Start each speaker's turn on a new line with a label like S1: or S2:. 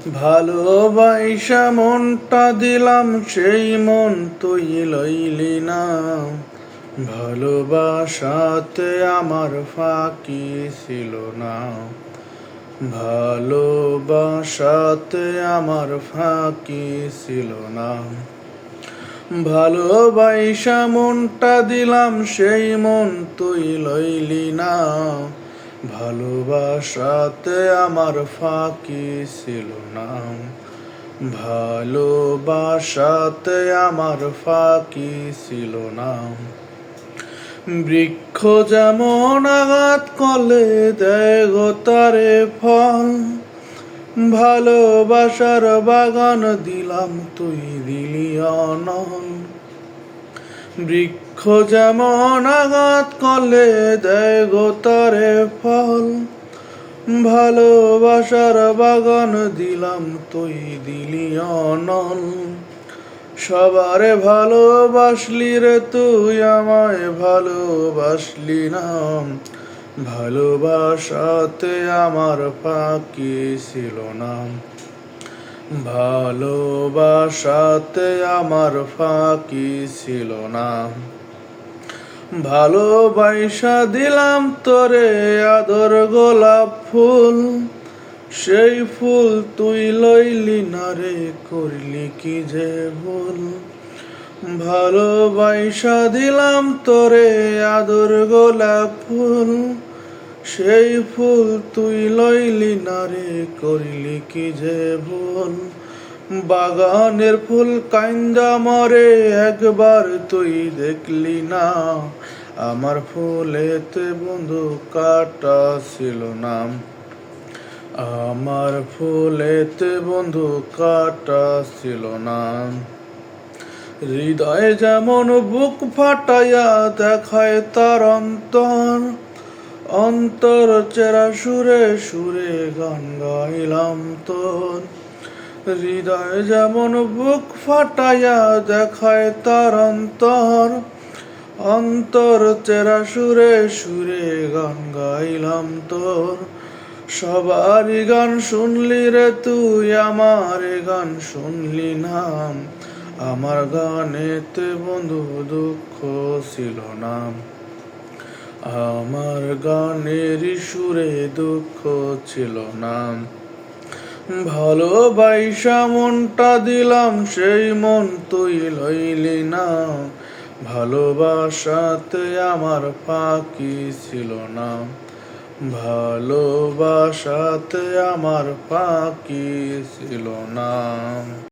S1: ভালোবাসা মনটা দিলাম, সেই মন তুই লইলি না। ভালোবাসাতে আমার ফাঁকি ছিল না। ভালোবাসাতে আমার ফাঁকি ছিল না। ভালোবাসা মনটা দিলাম, সেই মন তুই লইলি না। ভালোবাসাতে আমার ফাঁকি ছিল না। ভালোবাসাতে আমার ফাঁকি ছিল না। বৃক্ষ যেমন আঘাত করলে দেয় গো তারে ফল, ভালোবাসার বাগান দিলাম, তুই দিলি অনল। বৃক্ষ যেমন আঘাত করলে দেয় গো তারে ফল, ভালোবাসার বাগান দিলাম, তুই দিলি অনল। সবারে ভালোবাসলি রে তুই, আমায় ভালোবাসলি না। ভালোবাসাতে আমার ফাঁকি ছিল না। ভালোবাসাতে আমার ফাঁকি ছিল না। ভালোবাসা দিলাম তোরে আদর গোলাপ ফুল, সেই ফুল তুই লইলি না রে, করলি কি যে ভুল। ভালোবাসা দিলাম তোরে আদর গোলাপ ফুল, সেই ফুল তুই লইলি না রে, করলি কি যে ভুল। বাগানের ফুল কাইন্দা মরে, একবার তুই দেখলি না। আমার ফুলেতে বন্ধু কাটা ছিল না। আমার ফুলেতে বন্ধু কাটা ছিল না। হৃদয় যেমন বুক ফাটাইয়া দেখায় তার অন্তর, অন্তর চেরা সুরে সুরে গান গাইলাম তোর। হৃদয় যেমন বুক ফাটাইয়া দেখায় তার অন্তর, অন্তর চেরা সুরে সুরে গান গাইলাম তোর। সবারই গান শুনলি রে তুই, আমার গান শুনলি না। আমার গানেতে বন্ধু দুঃখ ছিল না। আমার গানের সুরে দুঃখ ছিল না। ভালোবাসা মনটা দিলাম, সেই মন তুই লইলি না। ভালোবাসাতে আমার ফাঁকি ছিল না। ভালোবাসাতে আমার ফাঁকি ছিল না।